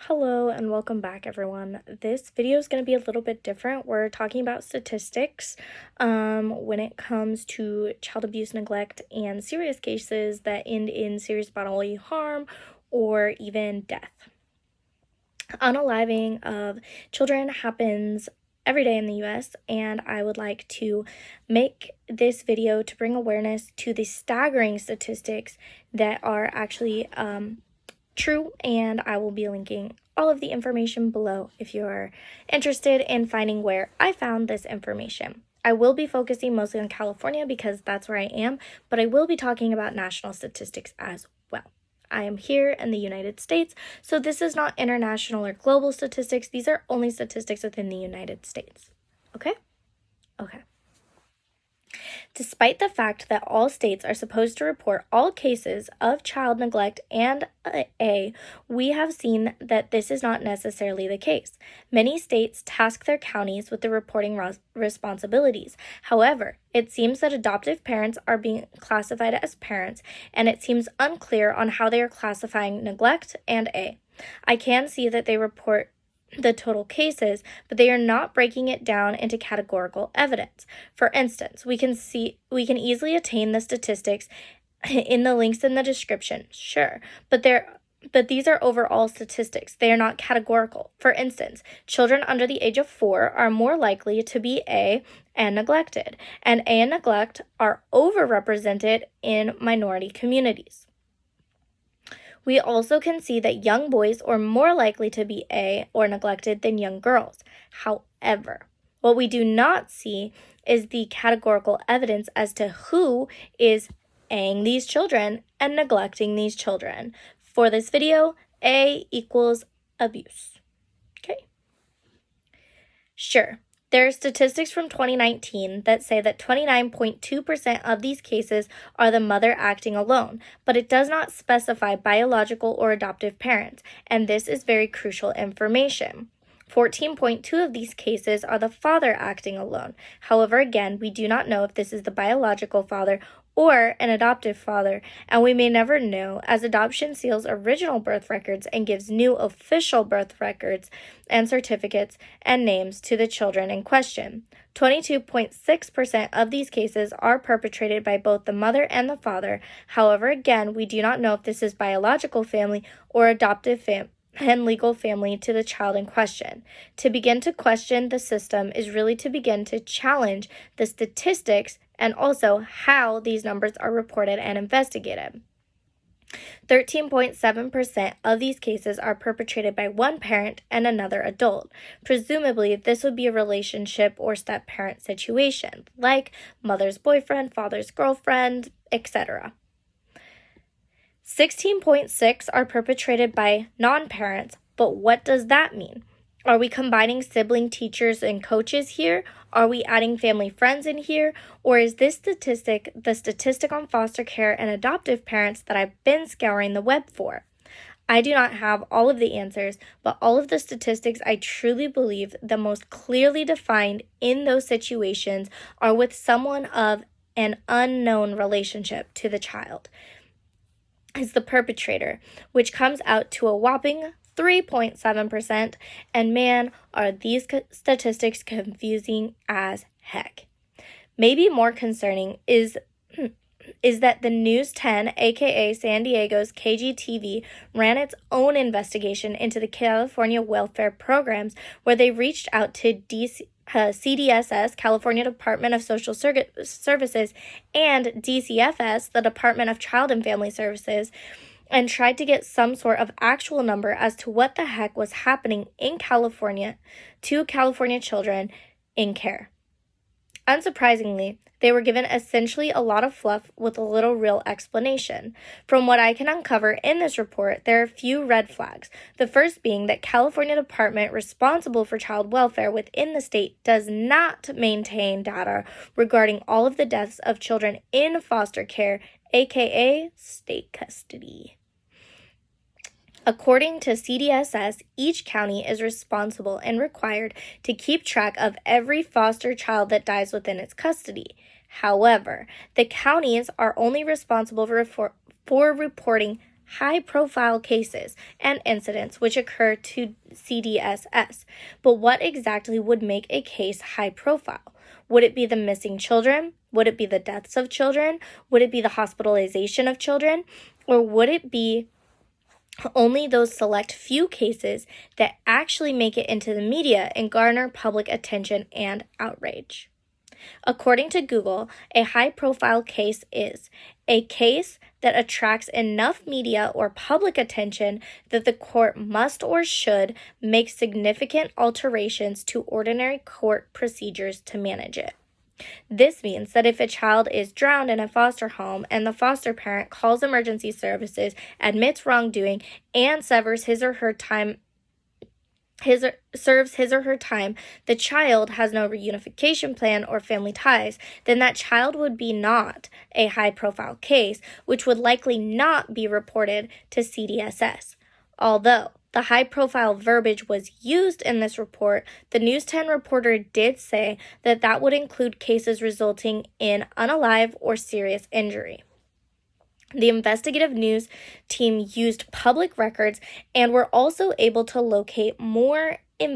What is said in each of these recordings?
Hello and welcome back, everyone. This video is going to be a little bit different. We're talking about statistics when it comes to child abuse, neglect, and serious cases that end in serious bodily harm or even death. Unaliving of children happens every day in the US, and I would like to make this video to bring awareness to the staggering statistics that are actually true, and I will be linking all of the information below if you're interested in finding where I found this information. I will be focusing mostly on California because that's where I am, but I will be talking about national statistics as well. I am here in the United States, so this is not international or global statistics. These are only statistics within the United States. Okay? Okay. Despite the fact that all states are supposed to report all cases of child neglect and we have seen that this is not necessarily the case. Many states task their counties with the reporting responsibilities. However, it seems that adoptive parents are being classified as parents, and it seems unclear on how they are classifying neglect and I can see that they report the total cases, but they are not breaking it down into categorical evidence. For instance, we can easily attain the statistics in the links in the description, sure, but these are overall statistics. They are not categorical. For instance, children under the age of 4 are more likely to be and neglected, and neglect are overrepresented in minority communities. We also can see that young boys are more likely to be or neglected than young girls. However, what we do not see is the categorical evidence as to who is A-ing these children and neglecting these children. For this video, A equals abuse. Okay. Sure. There are statistics from 2019 that say that 29.2% of these cases are the mother acting alone, but it does not specify biological or adoptive parents, and this is very crucial information. 14.2 of these cases are the father acting alone. However, again, we do not know if this is the biological father or an adoptive father, and we may never know, as adoption seals original birth records and gives new official birth records and certificates and names to the children in question. 22.6% of these cases are perpetrated by both the mother and the father. However, again, we do not know if this is biological family or adoptive family and legal family to the child in question. To begin to question the system is really to begin to challenge the statistics and also how these numbers are reported and investigated. 13.7% of these cases are perpetrated by one parent and another adult. Presumably, this would be a relationship or step-parent situation, like mother's boyfriend, father's girlfriend, etc. 16.6 are perpetrated by non-parents, but what does that mean? Are we combining sibling teachers and coaches here? Are we adding family friends in here? Or is this statistic the statistic on foster care and adoptive parents that I've been scouring the web for? I do not have all of the answers, but all of the statistics I truly believe the most clearly defined in those situations are with someone of an unknown relationship to the child is the perpetrator, which comes out to a whopping 3.7%, and man, are these statistics confusing as heck. Maybe more concerning is that the News 10, aka San Diego's KGTV, ran its own investigation into the California welfare programs, where they reached out to CDSS, California Department of Social Services, and DCFS, the Department of Child and Family Services, and tried to get some sort of actual number as to what the heck was happening in California to California children in care. Unsurprisingly, they were given essentially a lot of fluff with a little real explanation. From what I can uncover in this report, there are a few red flags. The first being that California department responsible for child welfare within the state does not maintain data regarding all of the deaths of children in foster care, aka state custody. According to CDSS, each county is responsible and required to keep track of every foster child that dies within its custody. However, the counties are only responsible for reporting high-profile cases and incidents which occur to CDSS. But what exactly would make a case high-profile? Would it be the missing children? Would it be the deaths of children? Would it be the hospitalization of children? Or would it be only those select few cases that actually make it into the media and garner public attention and outrage? According to Google, a high-profile case is a case that attracts enough media or public attention that the court must or should make significant alterations to ordinary court procedures to manage it. This means that if a child is drowned in a foster home and the foster parent calls emergency services, admits wrongdoing, and serves his or her time, the child has no reunification plan or family ties, then that child would be not a high-profile case, which would likely not be reported to CDSS. Although the high-profile verbiage was used in this report, the News 10 reporter did say that that would include cases resulting in unalive or serious injury. The investigative news team used public records and were also able to locate more than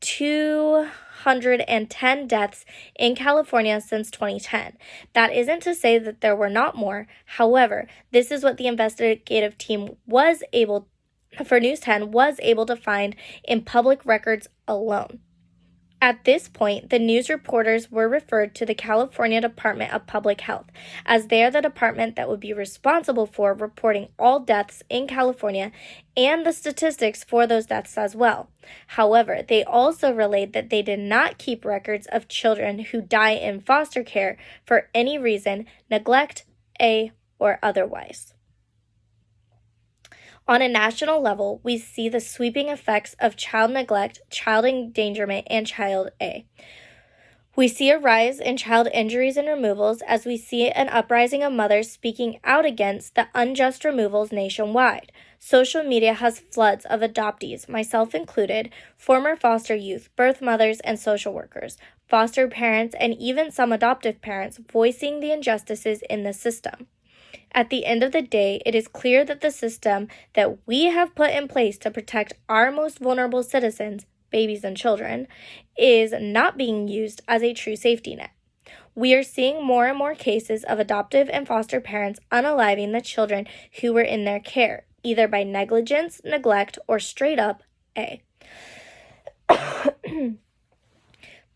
210 deaths in California since 2010. That isn't to say that there were not more. However, this is what the investigative team for News 10 was able to find in public records alone. At this point, the news reporters were referred to the California Department of Public Health, as they are the department that would be responsible for reporting all deaths in California and the statistics for those deaths as well. However, they also relayed that they did not keep records of children who die in foster care for any reason, neglect, or otherwise. On a national level, we see the sweeping effects of child neglect, child endangerment, and child A. We see a rise in child injuries and removals as we see an uprising of mothers speaking out against the unjust removals nationwide. Social media has floods of adoptees, myself included, former foster youth, birth mothers, and social workers, foster parents, and even some adoptive parents voicing the injustices in the system. At the end of the day, it is clear that the system that we have put in place to protect our most vulnerable citizens, babies and children, is not being used as a true safety net. We are seeing more and more cases of adoptive and foster parents unaliving the children who were in their care, either by negligence, neglect, or straight up A.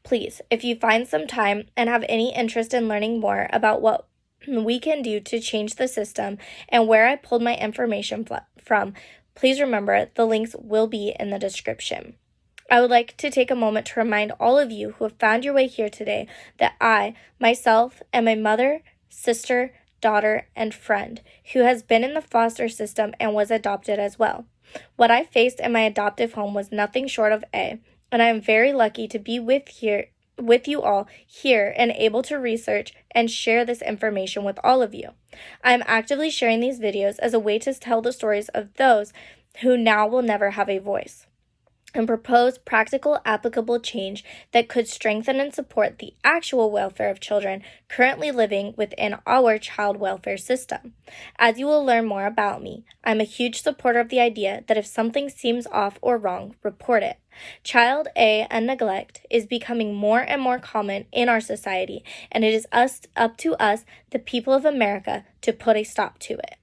Please, if you find some time and have any interest in learning more about what we can do to change the system and where I pulled my information from, please remember the links will be in the description. I would like to take a moment to remind all of you who have found your way here today that I, myself, am a mother, sister, daughter, and friend who has been in the foster system and was adopted as well. What I faced in my adoptive home was nothing short of A, and I am very lucky to be with you all here and able to research and share this information with all of you. I am actively sharing these videos as a way to tell the stories of those who now will never have a voice, and propose practical, applicable change that could strengthen and support the actual welfare of children currently living within our child welfare system. As you will learn more about me, I'm a huge supporter of the idea that if something seems off or wrong, report it. Child A and neglect is becoming more and more common in our society, and it is up to us, the people of America, to put a stop to it.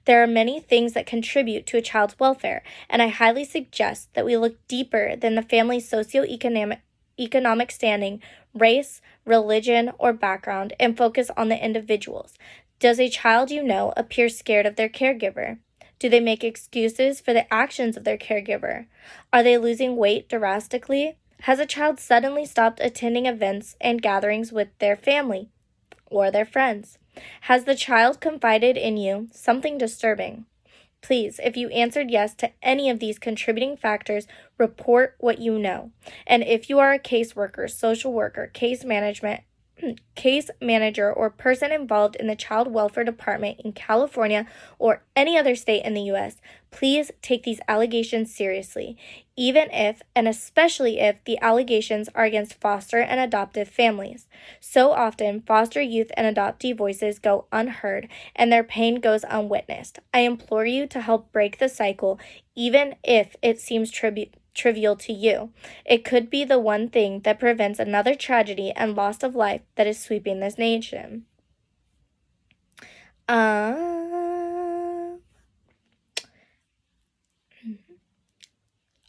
There are many things that contribute to a child's welfare, and I highly suggest that we look deeper than the family's socioeconomic standing, race, religion, or background, and focus on the individuals. Does a child you know appear scared of their caregiver? Do they make excuses for the actions of their caregiver? Are they losing weight drastically? Has a child suddenly stopped attending events and gatherings with their family or their friends? Has the child confided in you something disturbing? Please, if you answered yes to any of these contributing factors, report what you know. And if you are a caseworker, social worker, case management case manager or person involved in the Child Welfare Department in California or any other state in the U.S., please take these allegations seriously, even if, and especially if, the allegations are against foster and adoptive families. So often, foster youth and adoptee voices go unheard and their pain goes unwitnessed. I implore you to help break the cycle, even if it seems trivial to you. It could be the one thing that prevents another tragedy and loss of life that is sweeping this nation.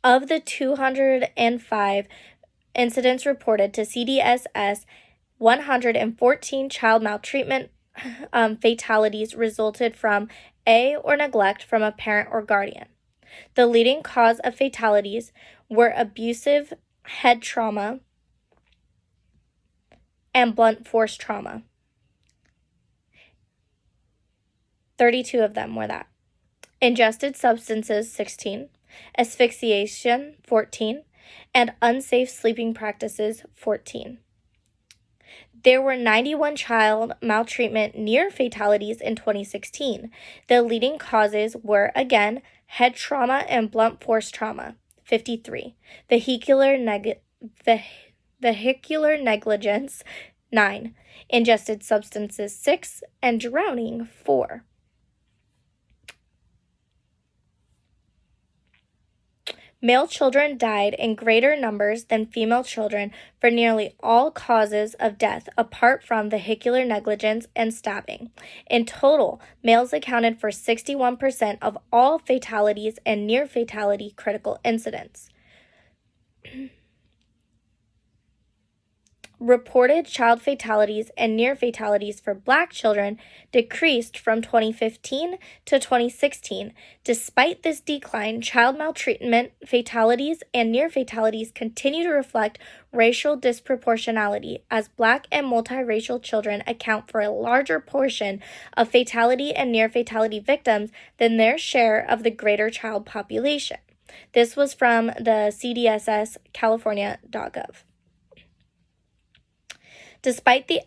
Of the 205 incidents reported to CDSS, 114 child maltreatment fatalities resulted from or neglect from a parent or guardian. The leading cause of fatalities were abusive head trauma and blunt force trauma. 32 of them were that. Ingested substances, 16. Asphyxiation, 14. And unsafe sleeping practices, 14. There were 91 child maltreatment near fatalities in 2016. The leading causes were, again, head trauma and blunt force trauma, 53. Vehicular negligence, 9. Ingested substances, 6. And drowning, 4. Male children died in greater numbers than female children for nearly all causes of death apart from vehicular negligence and stabbing. In total, males accounted for 61% of all fatalities and near-fatality critical incidents. Reported child fatalities and near fatalities for Black children decreased from 2015 to 2016. Despite this decline, child maltreatment fatalities and near fatalities continue to reflect racial disproportionality, as Black and multiracial children account for a larger portion of fatality and near fatality victims than their share of the greater child population. This was from the CDSS California.gov. Despite the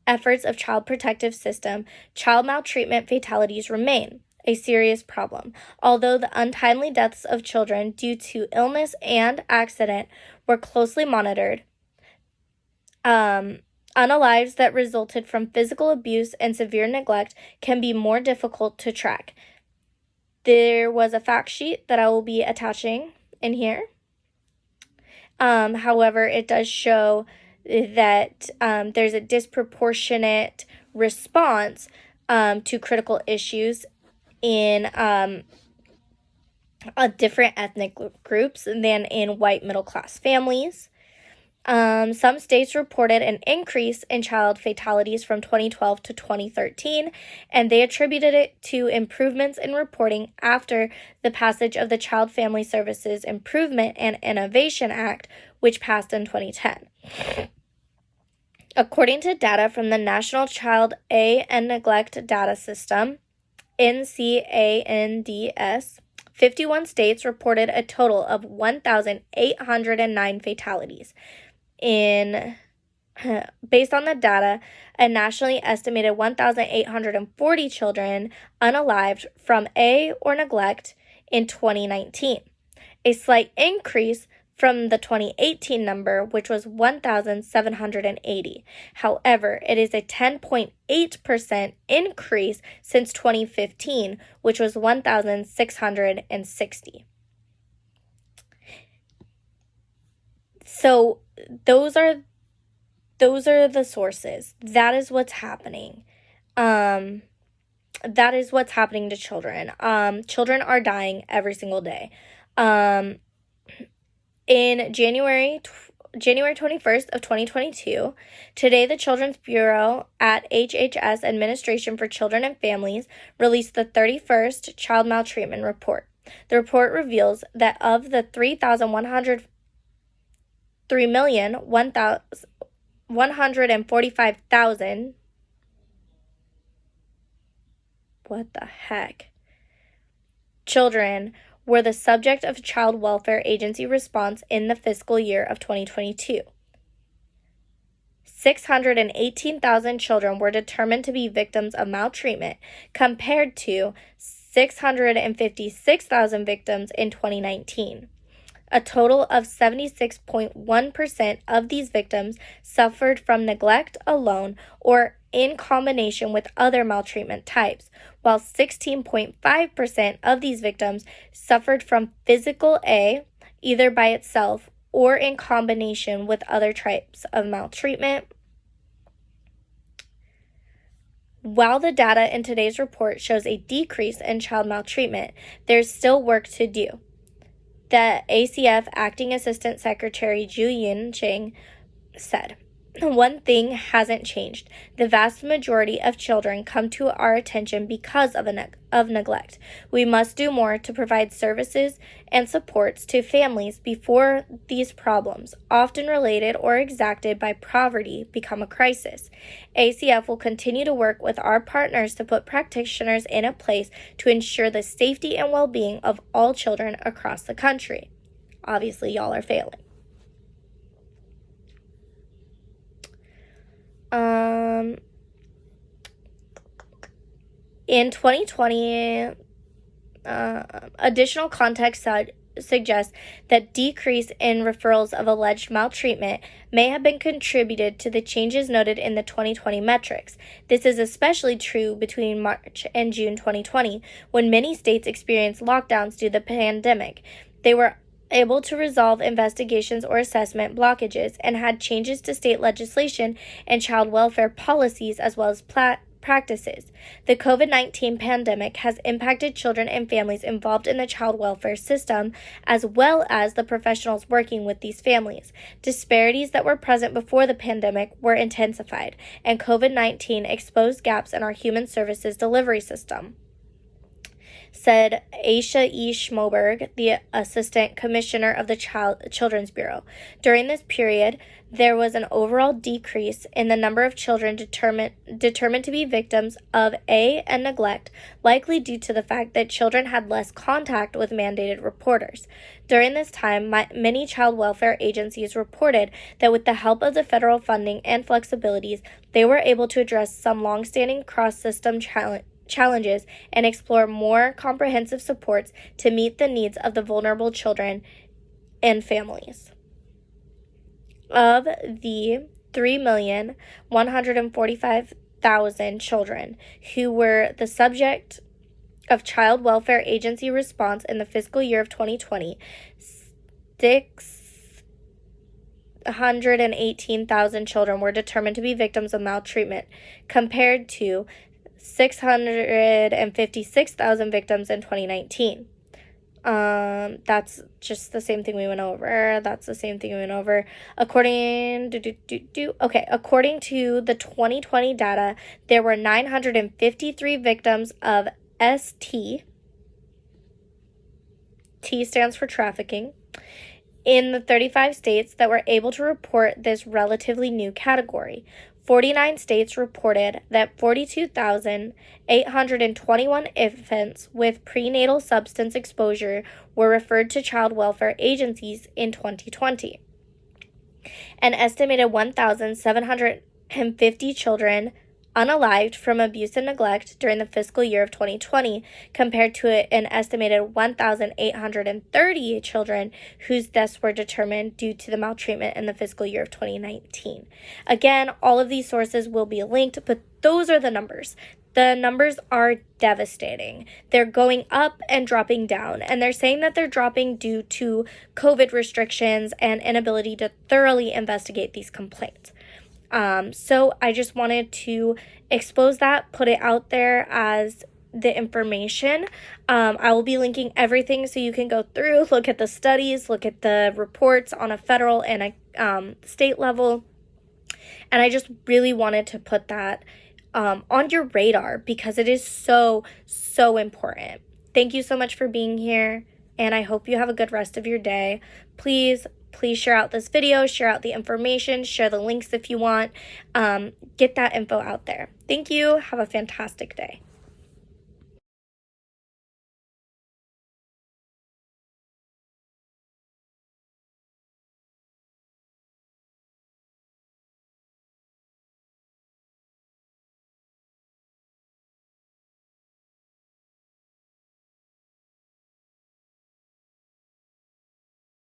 efforts of Child Protective System, child maltreatment fatalities remain a serious problem. Although the untimely deaths of children due to illness and accident were closely monitored, unalives that resulted from physical abuse and severe neglect can be more difficult to track. There was a fact sheet that I will be attaching in here. However, it does show that there's a disproportionate response to critical issues in different ethnic groups than in white middle-class families. Some states reported an increase in child fatalities from 2012 to 2013, and they attributed it to improvements in reporting after the passage of the Child Family Services Improvement and Innovation Act, which passed in 2010. According to data from the National Child and Neglect Data System, NCANDS, 51 states reported a total of 1,809 fatalities. Based on the data, a nationally estimated 1,840 children unalived from or neglect in 2019, a slight increase from the 2018 number, which was 1,780. However, it is a 10.8% increase since 2015, which was 1,660. So those are the sources. That is what's happening. That is what's happening to children. Children are dying every single day. In January 21st of 2022, today the Children's Bureau at HHS Administration for Children and Families released the 31st Child Maltreatment Report. The report reveals that of the 3,145,000 what the heck? Children were the subject of Child Welfare Agency response in the fiscal year of 2022. 618,000 children were determined to be victims of maltreatment, compared to 656,000 victims in 2019. A total of 76.1% of these victims suffered from neglect alone or in combination with other maltreatment types, while 16.5% of these victims suffered from physical A, either by itself or in combination with other types of maltreatment. While the data in today's report shows a decrease in child maltreatment, there's still work to do. The ACF Acting Assistant Secretary Ju Yin-cheng said, "One thing hasn't changed. The vast majority of children come to our attention because of neglect. We must do more to provide services and supports to families before these problems, often related or exacted by poverty, become a crisis. ACF will continue to work with our partners to put practitioners in a place to ensure the safety and well-being of all children across the country." Obviously, y'all are failing. In 2020, additional context suggests that decrease in referrals of alleged maltreatment may have been contributed to the changes noted in the 2020 metrics. This is especially true between March and June 2020, when many states experienced lockdowns due to the pandemic. They were able to resolve investigations or assessment blockages and had changes to state legislation and child welfare policies as well as practices. The COVID-19 pandemic has impacted children and families involved in the child welfare system, as well as the professionals working with these families. Disparities that were present before the pandemic were intensified, and COVID-19 exposed gaps in our human services delivery system, said Aisha E. Schmoberg, the Assistant Commissioner of the Children's Bureau. During this period, there was an overall decrease in the number of children determined to be victims of A and neglect, likely due to the fact that children had less contact with mandated reporters. During this time, many child welfare agencies reported that with the help of the federal funding and flexibilities, they were able to address some long-standing cross-system challenges and explore more comprehensive supports to meet the needs of the vulnerable children and families. Of the 3,145,000 children who were the subject of Child Welfare Agency response in the fiscal year of 2020, 618,000 children were determined to be victims of maltreatment, compared to 656,000 victims in 2019. That's just the same thing we went over. According to the 2020 data, there were 953 victims of ST. T stands for trafficking, in the 35 states that were able to report this relatively new category. 49 states reported that 42,821 infants with prenatal substance exposure were referred to child welfare agencies in 2020. An estimated 1,750 children unalived from abuse and neglect during the fiscal year of 2020, compared to an estimated 1,830 children whose deaths were determined due to the maltreatment in the fiscal year of 2019. Again, all of these sources will be linked, but those are the numbers. The numbers are devastating. They're going up and dropping down, and they're saying that they're dropping due to COVID restrictions and inability to thoroughly investigate these complaints. So I just wanted to expose that, put it out there as the information. I will be linking everything so you can go through, look at the studies, look at the reports on a federal and a state level. And I just really wanted to put that on your radar because it is so, so important. Thank you so much for being here, and I hope you have a good rest of your day. Please share out this video, share out the information, share the links if you want. Get that info out there. Thank you. Have a fantastic day.